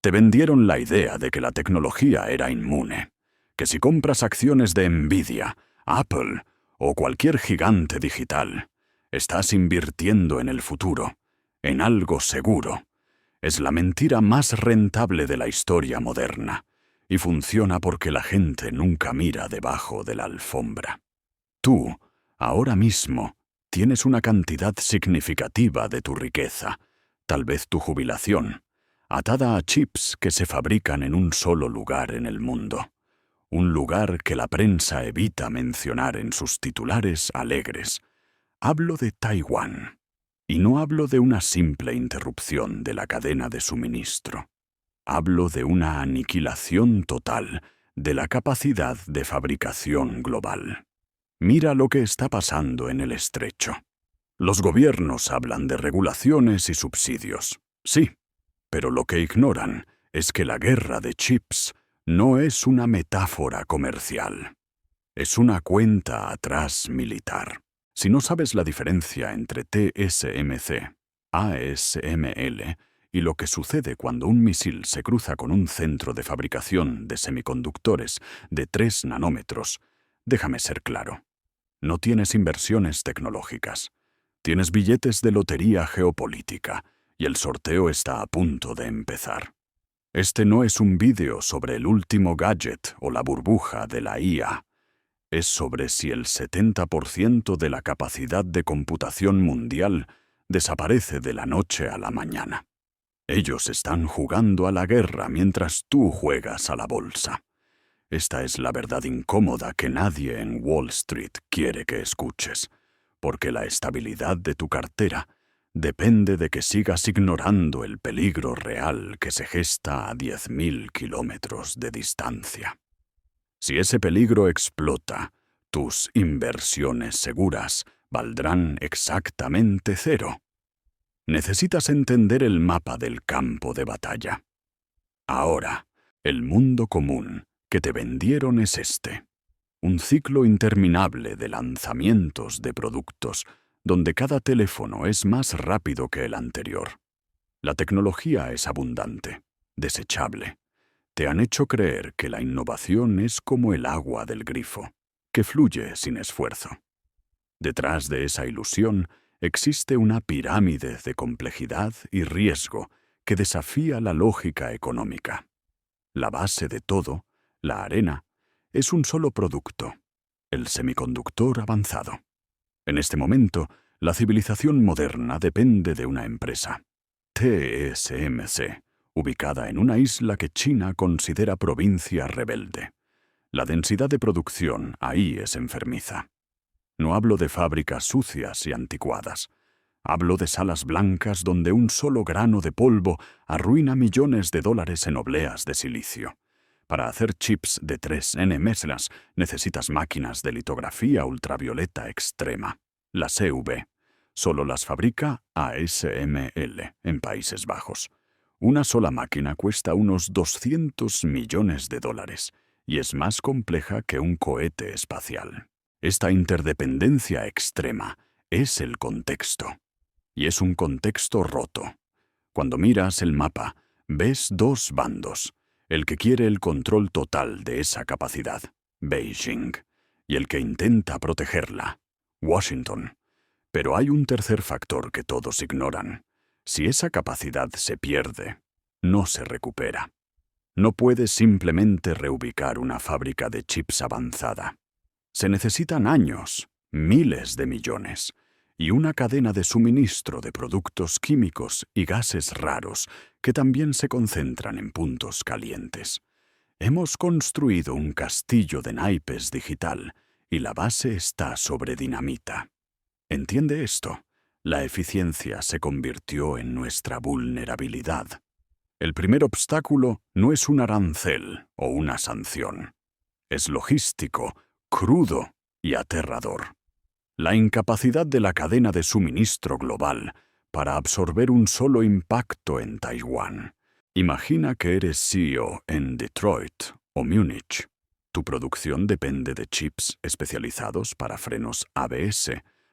Te vendieron la idea de que la tecnología era inmune, que si compras acciones de Nvidia, Apple o cualquier gigante digital, estás invirtiendo en el futuro, en algo seguro. Es la mentira más rentable de la historia moderna, y funciona porque la gente nunca mira debajo de la alfombra. Tú, ahora mismo, tienes una cantidad significativa de tu riqueza, tal vez tu jubilación, atada a chips que se fabrican en un solo lugar en el mundo. Un lugar que la prensa evita mencionar en sus titulares alegres. Hablo de Taiwán. Y no hablo de una simple interrupción de la cadena de suministro. Hablo de una aniquilación total de la capacidad de fabricación global. Mira lo que está pasando en el estrecho. Los gobiernos hablan de regulaciones y subsidios, sí, pero lo que ignoran es que la guerra de chips no es una metáfora comercial. Es una cuenta atrás militar. Si no sabes la diferencia entre TSMC, ASML y lo que sucede cuando un misil se cruza con un centro de fabricación de semiconductores de 3 nanómetros, déjame ser claro. No tienes inversiones tecnológicas. Tienes billetes de lotería geopolítica y el sorteo está a punto de empezar. Este no es un vídeo sobre el último gadget o la burbuja de la IA. Es sobre si el 70% de la capacidad de computación mundial desaparece de la noche a la mañana. Ellos están jugando a la guerra mientras tú juegas a la bolsa. Esta es la verdad incómoda que nadie en Wall Street quiere que escuches, porque la estabilidad de tu cartera depende de que sigas ignorando el peligro real que se gesta a 10.000 kilómetros de distancia. Si ese peligro explota, tus inversiones seguras valdrán exactamente cero. Necesitas entender el mapa del campo de batalla. Ahora, el mundo común que te vendieron es este. Un ciclo interminable de lanzamientos de productos, donde cada teléfono es más rápido que el anterior. La tecnología es abundante, desechable. Te han hecho creer que la innovación es como el agua del grifo, que fluye sin esfuerzo. Detrás de esa ilusión existe una pirámide de complejidad y riesgo que desafía la lógica económica. La base de todo, la arena, es un solo producto, el semiconductor avanzado. En este momento, la civilización moderna depende de una empresa, TSMC, ubicada en una isla que China considera provincia rebelde. La densidad de producción ahí es enfermiza. No hablo de fábricas sucias y anticuadas. Hablo de salas blancas donde un solo grano de polvo arruina millones de dólares en obleas de silicio. Para hacer chips de 3 nanometros necesitas máquinas de litografía ultravioleta extrema, las EUV. Solo las fabrica ASML en Países Bajos. Una sola máquina cuesta unos 200 millones de dólares y es más compleja que un cohete espacial. Esta interdependencia extrema es el contexto. Y es un contexto roto. Cuando miras el mapa, ves dos bandos. El que quiere el control total de esa capacidad, Beijing, y el que intenta protegerla, Washington. Pero hay un tercer factor que todos ignoran. Si esa capacidad se pierde, no se recupera. No puedes simplemente reubicar una fábrica de chips avanzada. Se necesitan años, miles de millones, y una cadena de suministro de productos químicos y gases raros que también se concentran en puntos calientes. Hemos construido un castillo de naipes digital y la base está sobre dinamita. ¿Entiende esto? La eficiencia se convirtió en nuestra vulnerabilidad. El primer obstáculo no es un arancel o una sanción. Es logístico, crudo y aterrador. La incapacidad de la cadena de suministro global para absorber un solo impacto en Taiwán. Imagina que eres CEO en Detroit o Múnich. Tu producción depende de chips especializados para frenos ABS,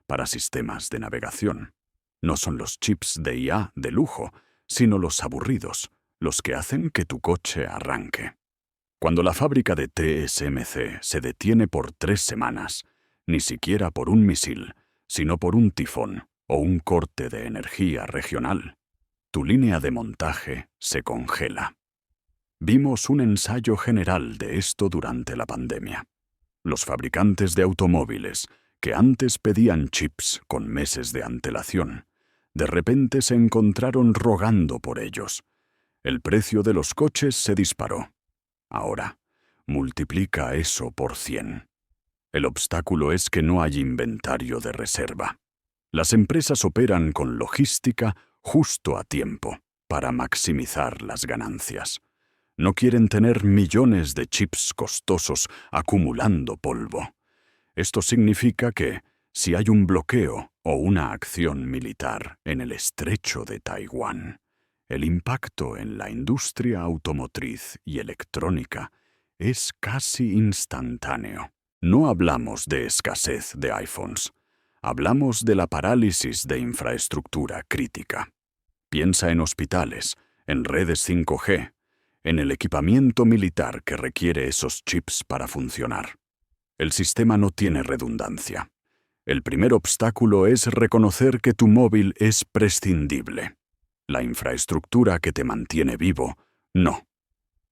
para sistemas de navegación. No son los chips de IA de lujo, sino los aburridos, los que hacen que tu coche arranque. Cuando la fábrica de TSMC se detiene por 3 semanas, ni siquiera por un misil, sino por un tifón o un corte de energía regional, tu línea de montaje se congela. Vimos un ensayo general de esto durante la pandemia. Los fabricantes de automóviles, que antes pedían chips con meses de antelación, de repente se encontraron rogando por ellos. El precio de los coches se disparó. Ahora, multiplica eso por 100. El obstáculo es que no hay inventario de reserva. Las empresas operan con logística justo a tiempo para maximizar las ganancias. No quieren tener millones de chips costosos acumulando polvo. Esto significa que, si hay un bloqueo o una acción militar en el estrecho de Taiwán, el impacto en la industria automotriz y electrónica es casi instantáneo. No hablamos de escasez de iPhones. Hablamos de la parálisis de infraestructura crítica. Piensa en hospitales, en redes 5G, en el equipamiento militar que requiere esos chips para funcionar. El sistema no tiene redundancia. El primer obstáculo es reconocer que tu móvil es prescindible. La infraestructura que te mantiene vivo, no.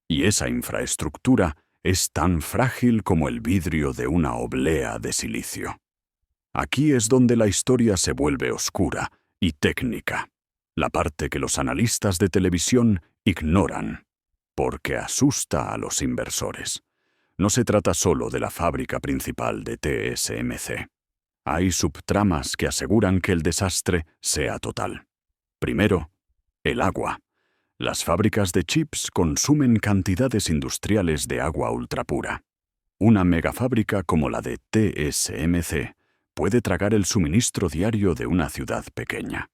Y esa infraestructura es tan frágil como el vidrio de una oblea de silicio. Aquí es donde la historia se vuelve oscura y técnica, la parte que los analistas de televisión ignoran, porque asusta a los inversores. No se trata solo de la fábrica principal de TSMC. Hay subtramas que aseguran que el desastre sea total. Primero, el agua. Las fábricas de chips consumen cantidades industriales de agua ultrapura. Una megafábrica como la de TSMC puede tragar el suministro diario de una ciudad pequeña.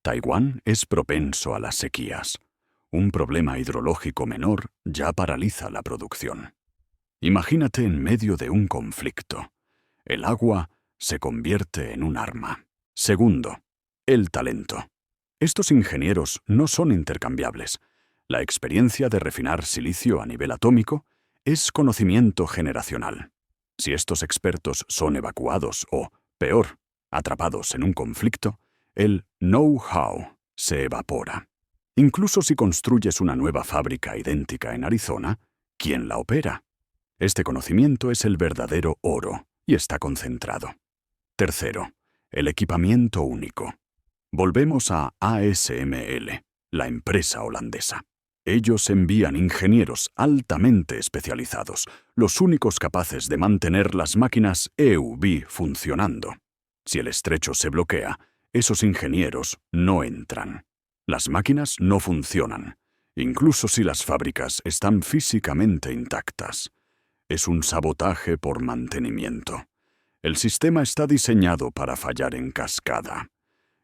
Taiwán es propenso a las sequías. Un problema hidrológico menor ya paraliza la producción. Imagínate en medio de un conflicto. El agua se convierte en un arma. Segundo, el talento. Estos ingenieros no son intercambiables. La experiencia de refinar silicio a nivel atómico es conocimiento generacional. Si estos expertos son evacuados o, peor, atrapados en un conflicto, el know-how se evapora. Incluso si construyes una nueva fábrica idéntica en Arizona, ¿quién la opera? Este conocimiento es el verdadero oro y está concentrado. Tercero, el equipamiento único. Volvemos a ASML, la empresa holandesa. Ellos envían ingenieros altamente especializados, los únicos capaces de mantener las máquinas EUV funcionando. Si el estrecho se bloquea, esos ingenieros no entran. Las máquinas no funcionan, incluso si las fábricas están físicamente intactas. Es un sabotaje por mantenimiento. El sistema está diseñado para fallar en cascada.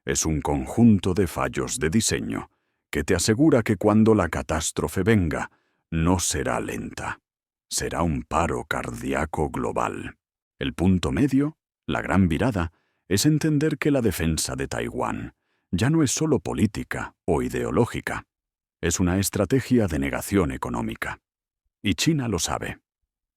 Es un conjunto de fallos de diseño que te asegura que cuando la catástrofe venga, no será lenta. Será un paro cardíaco global. El punto medio, la gran virada, es entender que la defensa de Taiwán ya no es solo política o ideológica. Es una estrategia de negación económica. Y China lo sabe.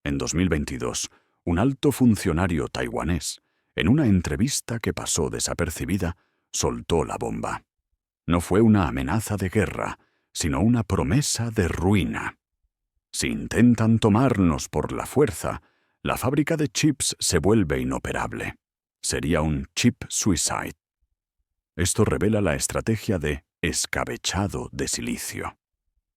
En 2022, un alto funcionario taiwanés, en una entrevista que pasó desapercibida, soltó la bomba. No fue una amenaza de guerra, sino una promesa de ruina. Si intentan tomarnos por la fuerza, la fábrica de chips se vuelve inoperable. Sería un chip suicide. Esto revela la estrategia de escabechado de silicio.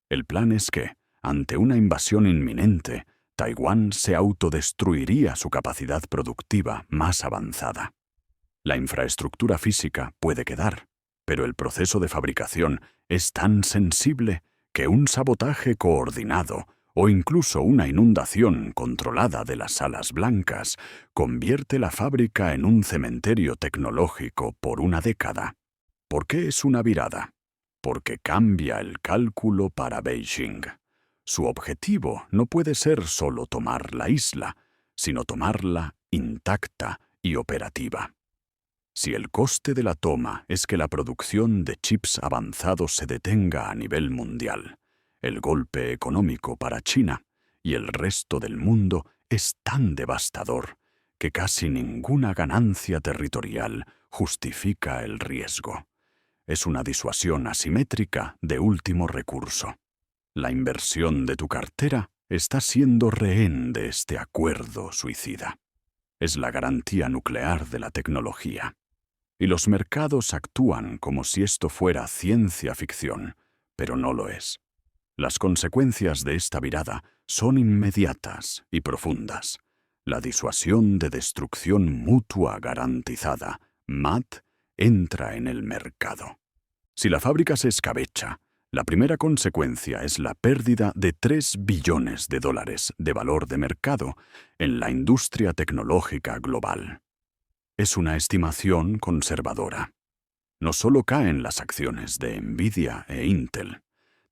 El plan es que, ante una invasión inminente, Taiwán se autodestruiría su capacidad productiva más avanzada. La infraestructura física puede quedar, pero el proceso de fabricación es tan sensible que un sabotaje coordinado o incluso una inundación controlada de las salas blancas convierte la fábrica en un cementerio tecnológico por una década. ¿Por qué es una virada? Porque cambia el cálculo para Beijing. Su objetivo no puede ser solo tomar la isla, sino tomarla intacta y operativa. Si el coste de la toma es que la producción de chips avanzados se detenga a nivel mundial, El golpe económico para China y el resto del mundo es tan devastador que casi ninguna ganancia territorial justifica el riesgo. Es una disuasión asimétrica de último recurso. La inversión de tu cartera está siendo rehén de este acuerdo suicida. Es la garantía nuclear de la tecnología. Y los mercados actúan como si esto fuera ciencia ficción, pero no lo es. Las consecuencias de esta virada son inmediatas y profundas. La disuasión de destrucción mutua garantizada, MAT, entra en el mercado. Si la fábrica se escabecha, la primera consecuencia es la pérdida de $3 billones de valor de mercado en la industria tecnológica global. Es una estimación conservadora. No solo caen las acciones de Nvidia e Intel,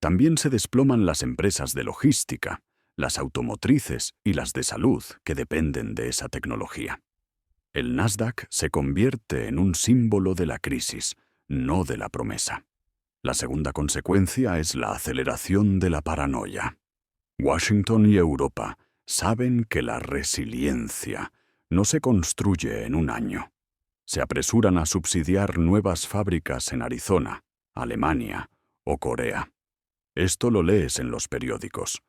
también se desploman las empresas de logística, las automotrices y las de salud que dependen de esa tecnología. El Nasdaq se convierte en un símbolo de la crisis, no de la promesa. La segunda consecuencia es la aceleración de la paranoia. Washington y Europa saben que la resiliencia no se construye en un año. Se apresuran a subsidiar nuevas fábricas en Arizona, Alemania o Corea. Esto lo lees en los periódicos.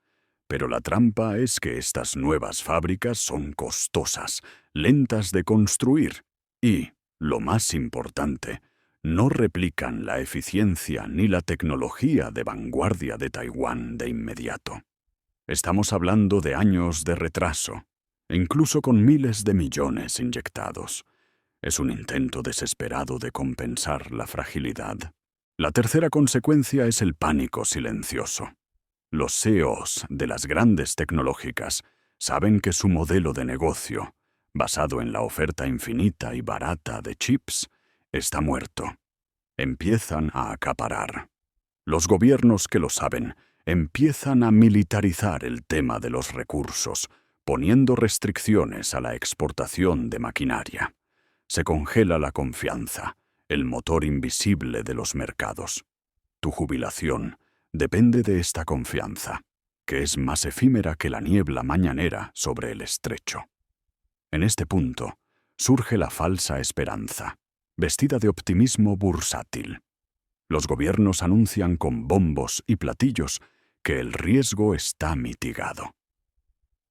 Pero la trampa es que estas nuevas fábricas son costosas, lentas de construir y, lo más importante, no replican la eficiencia ni la tecnología de vanguardia de Taiwán de inmediato. Estamos hablando de años de retraso, incluso con miles de millones inyectados. Es un intento desesperado de compensar la fragilidad. La tercera consecuencia es el pánico silencioso. Los CEOs de las grandes tecnológicas saben que su modelo de negocio, basado en la oferta infinita y barata de chips, está muerto. Empiezan a acaparar. Los gobiernos que lo saben empiezan a militarizar el tema de los recursos, poniendo restricciones a la exportación de maquinaria. Se congela la confianza, el motor invisible de los mercados. Tu jubilación depende de esta confianza, que es más efímera que la niebla mañanera sobre el estrecho. En este punto surge la falsa esperanza, vestida de optimismo bursátil. Los gobiernos anuncian con bombos y platillos que el riesgo está mitigado.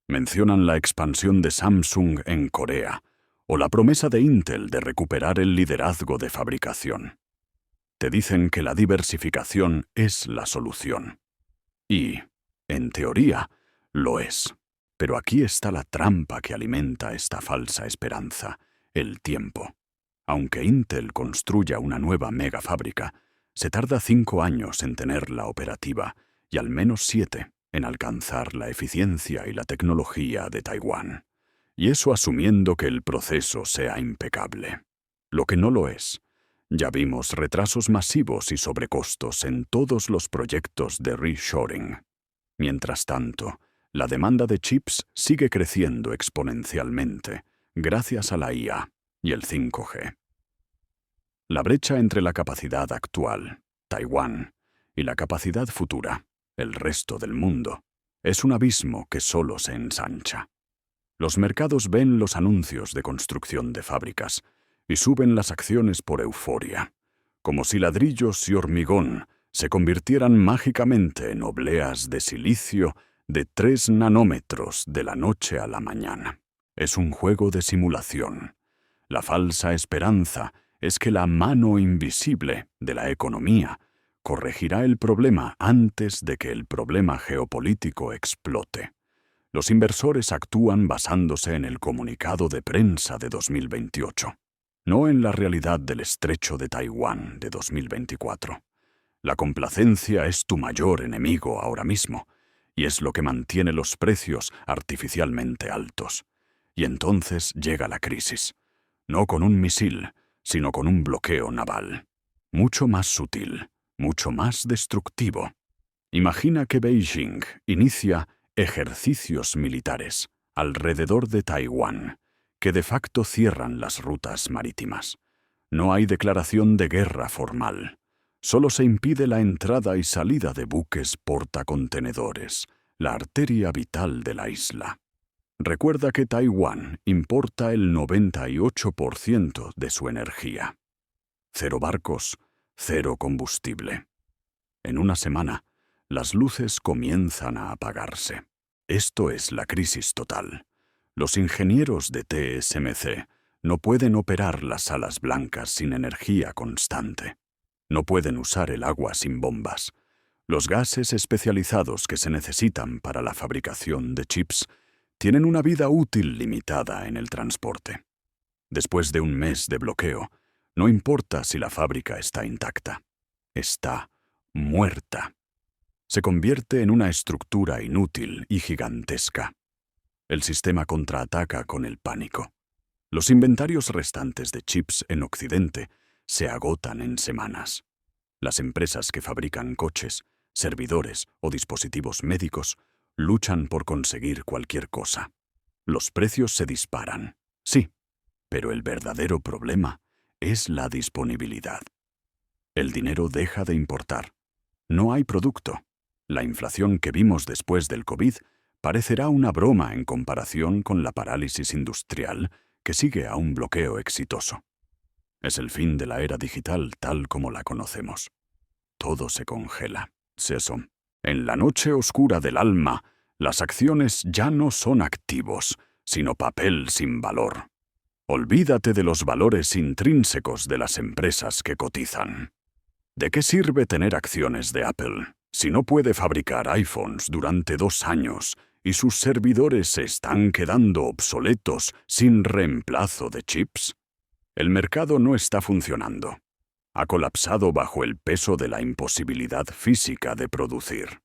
Mencionan la expansión de Samsung en Corea o la promesa de Intel de recuperar el liderazgo de fabricación. Te dicen que la diversificación es la solución. Y, en teoría, lo es. Pero aquí está la trampa que alimenta esta falsa esperanza, el tiempo. Aunque Intel construya una nueva megafábrica, se tarda 5 años en tenerla operativa y al menos 7 en alcanzar la eficiencia y la tecnología de Taiwán. Y eso asumiendo que el proceso sea impecable. Lo que no lo es. Ya vimos retrasos masivos y sobrecostos en todos los proyectos de reshoring. Mientras tanto, la demanda de chips sigue creciendo exponencialmente gracias a la IA y el 5G. La brecha entre la capacidad actual, Taiwán, y la capacidad futura, el resto del mundo, es un abismo que solo se ensancha. Los mercados ven los anuncios de construcción de fábricas y suben las acciones por euforia, como si ladrillos y hormigón se convirtieran mágicamente en obleas de silicio de 3 nanómetros de la noche a la mañana. Es un juego de simulación. La falsa esperanza es que la mano invisible de la economía corregirá el problema antes de que el problema geopolítico explote. Los inversores actúan basándose en el comunicado de prensa de 2028, no en la realidad del estrecho de Taiwán de 2024. La complacencia es tu mayor enemigo ahora mismo, y es lo que mantiene los precios artificialmente altos. Y entonces llega la crisis, no con un misil, sino con un bloqueo naval. Mucho más sutil, mucho más destructivo. Imagina que Beijing inicia ejercicios militares alrededor de Taiwán, que de facto cierran las rutas marítimas. No hay declaración de guerra formal. Solo se impide la entrada y salida de buques portacontenedores, la arteria vital de la isla. Recuerda que Taiwán importa el 98% de su energía. 0 barcos, 0 combustible. En una semana, las luces comienzan a apagarse. Esto es la crisis total. Los ingenieros de TSMC no pueden operar las salas blancas sin energía constante. No pueden usar el agua sin bombas. Los gases especializados que se necesitan para la fabricación de chips tienen una vida útil limitada en el transporte. Después de un mes de bloqueo, no importa si la fábrica está intacta. Está muerta. Se convierte en una estructura inútil y gigantesca. El sistema contraataca con el pánico. Los inventarios restantes de chips en Occidente se agotan en semanas. Las empresas que fabrican coches, servidores o dispositivos médicos luchan por conseguir cualquier cosa. Los precios se disparan, sí, pero el verdadero problema es la disponibilidad. El dinero deja de importar. No hay producto. La inflación que vimos después del COVID parecerá una broma en comparación con la parálisis industrial que sigue a un bloqueo exitoso. Es el fin de la era digital tal como la conocemos. Todo se congela. Eso. En la noche oscura del alma, las acciones ya no son activos, sino papel sin valor. Olvídate de los valores intrínsecos de las empresas que cotizan. ¿De qué sirve tener acciones de Apple si no puede fabricar iPhones durante 2 años y sus servidores se están quedando obsoletos sin reemplazo de chips? El mercado no está funcionando. Ha colapsado bajo el peso de la imposibilidad física de producir.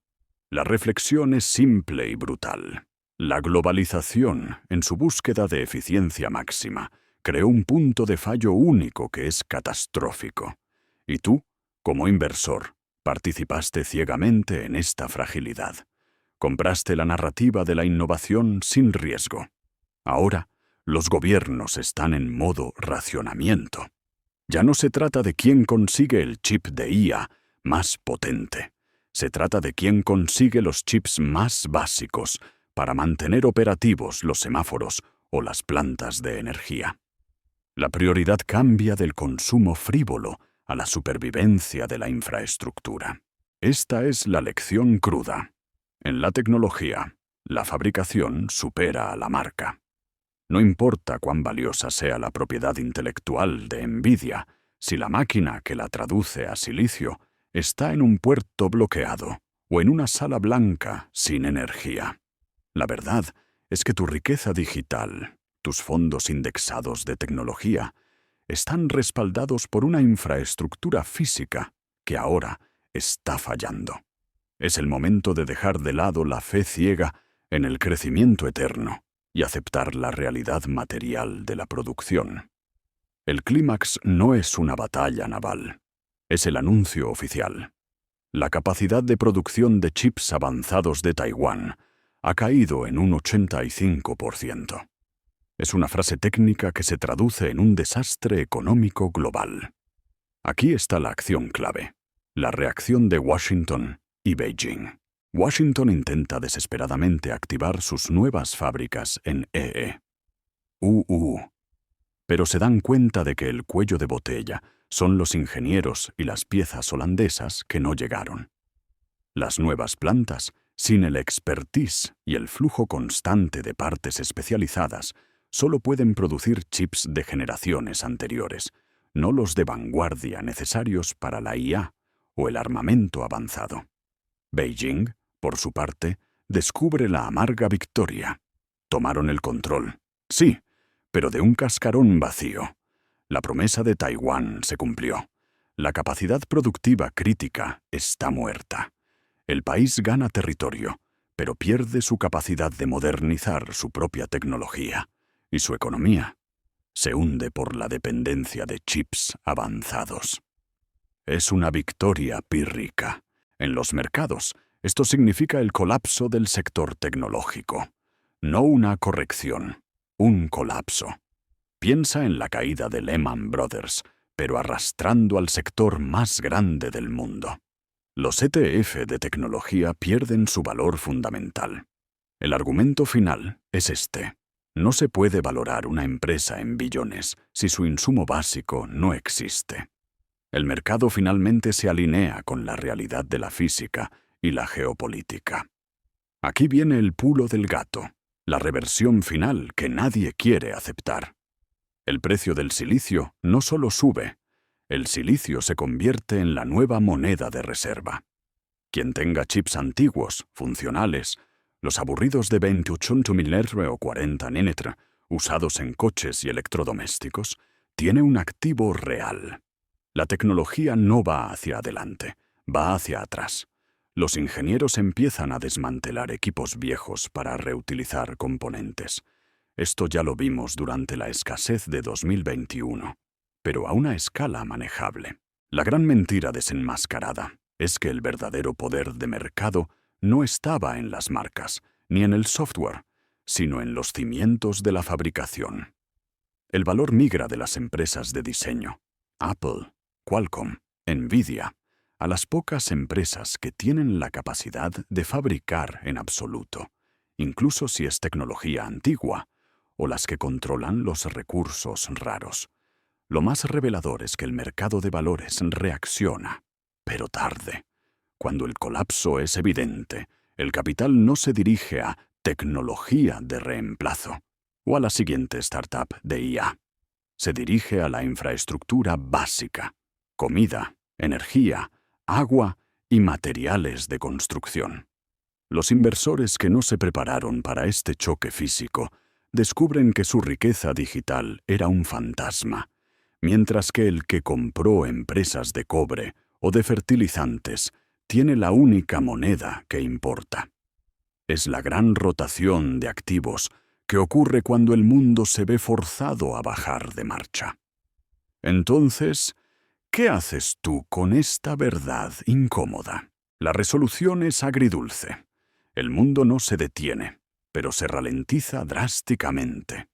La reflexión es simple y brutal. La globalización, en su búsqueda de eficiencia máxima, creó un punto de fallo único que es catastrófico. Y tú, como inversor, participaste ciegamente en esta fragilidad. Compraste la narrativa de la innovación sin riesgo. Ahora, los gobiernos están en modo racionamiento. Ya no se trata de quién consigue el chip de IA más potente. Se trata de quién consigue los chips más básicos para mantener operativos los semáforos o las plantas de energía. La prioridad cambia del consumo frívolo a la supervivencia de la infraestructura. Esta es la lección cruda. En la tecnología, la fabricación supera a la marca. No importa cuán valiosa sea la propiedad intelectual de NVIDIA, si la máquina que la traduce a silicio está en un puerto bloqueado o en una sala blanca sin energía. La verdad es que tu riqueza digital, tus fondos indexados de tecnología, están respaldados por una infraestructura física que ahora está fallando. Es el momento de dejar de lado la fe ciega en el crecimiento eterno y aceptar la realidad material de la producción. El clímax no es una batalla naval, es el anuncio oficial. La capacidad de producción de chips avanzados de Taiwán ha caído en un 85%. Es una frase técnica que se traduce en un desastre económico global. Aquí está la acción clave, la reacción de Washington y Beijing. Washington intenta desesperadamente activar sus nuevas fábricas en pero se dan cuenta de que el cuello de botella son los ingenieros y las piezas holandesas que no llegaron. Las nuevas plantas, sin el expertise y el flujo constante de partes especializadas, solo pueden producir chips de generaciones anteriores, no los de vanguardia necesarios para la IA o el armamento avanzado. Beijing, por su parte, descubre la amarga victoria. Tomaron el control, sí, pero de un cascarón vacío. La promesa de Taiwán se cumplió. La capacidad productiva crítica está muerta. El país gana territorio, pero pierde su capacidad de modernizar su propia tecnología, y su economía se hunde por la dependencia de chips avanzados. Es una victoria pírrica. En los mercados, esto significa el colapso del sector tecnológico. No una corrección, un colapso. Piensa en la caída de Lehman Brothers, pero arrastrando al sector más grande del mundo. Los ETF de tecnología pierden su valor fundamental. El argumento final es este: no se puede valorar una empresa en billones si su insumo básico no existe. El mercado finalmente se alinea con la realidad de la física y la geopolítica. Aquí viene el pulo del gato, la reversión final que nadie quiere aceptar. El precio del silicio no solo sube, el silicio se convierte en la nueva moneda de reserva. Quien tenga chips antiguos, funcionales, los aburridos de 28 mm o 40 nm, usados en coches y electrodomésticos, tiene un activo real. La tecnología no va hacia adelante, va hacia atrás. Los ingenieros empiezan a desmantelar equipos viejos para reutilizar componentes. Esto ya lo vimos durante la escasez de 2021, pero a una escala manejable. La gran mentira desenmascarada es que el verdadero poder de mercado no estaba en las marcas, ni en el software, sino en los cimientos de la fabricación. El valor migra de las empresas de diseño, Apple, Qualcomm, Nvidia, a las pocas empresas que tienen la capacidad de fabricar en absoluto, incluso si es tecnología antigua, o las que controlan los recursos raros. Lo más revelador es que el mercado de valores reacciona, pero tarde. Cuando el colapso es evidente, el capital no se dirige a tecnología de reemplazo o a la siguiente startup de IA. Se dirige a la infraestructura básica: comida, energía, agua y materiales de construcción. Los inversores que no se prepararon para este choque físico descubren que su riqueza digital era un fantasma, mientras que el que compró empresas de cobre o de fertilizantes tiene la única moneda que importa. Es la gran rotación de activos que ocurre cuando el mundo se ve forzado a bajar de marcha. Entonces, ¿qué haces tú con esta verdad incómoda? La resolución es agridulce. El mundo no se detiene, pero se ralentiza drásticamente.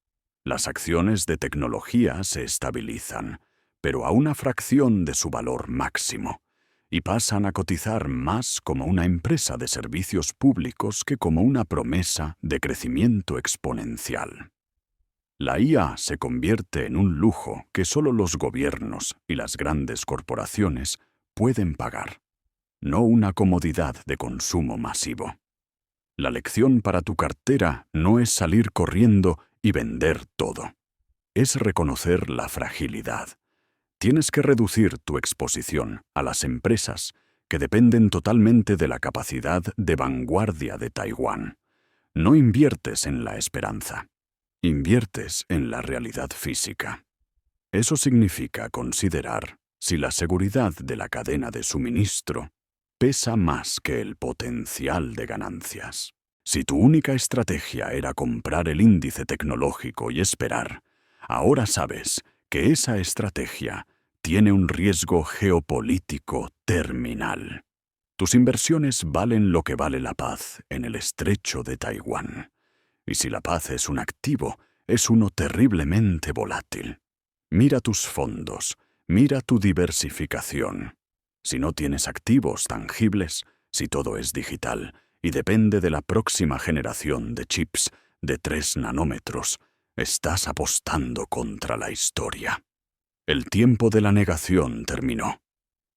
Las acciones de tecnología se estabilizan, pero a una fracción de su valor máximo, y pasan a cotizar más como una empresa de servicios públicos que como una promesa de crecimiento exponencial. La IA se convierte en un lujo que solo los gobiernos y las grandes corporaciones pueden pagar, no una comodidad de consumo masivo. La lección para tu cartera no es salir corriendo y vender todo. Es reconocer la fragilidad. Tienes que reducir tu exposición a las empresas que dependen totalmente de la capacidad de vanguardia de Taiwán. No inviertes en la esperanza. Inviertes en la realidad física. Eso significa considerar si la seguridad de la cadena de suministro pesa más que el potencial de ganancias. Si tu única estrategia era comprar el índice tecnológico y esperar, ahora sabes que esa estrategia tiene un riesgo geopolítico terminal. Tus inversiones valen lo que vale la paz en el estrecho de Taiwán. Y si la paz es un activo, es uno terriblemente volátil. Mira tus fondos, mira tu diversificación. Si no tienes activos tangibles, si todo es digital y depende de la próxima generación de chips de 3 nanómetros, estás apostando contra la historia. El tiempo de la negación terminó.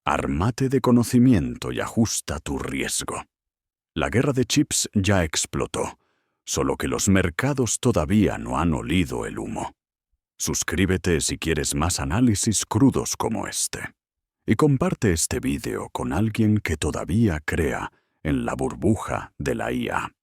Ármate de conocimiento y ajusta tu riesgo. La guerra de chips ya explotó, solo que los mercados todavía no han olido el humo. Suscríbete si quieres más análisis crudos como este. Y comparte este vídeo con alguien que todavía crea en la burbuja de la IA.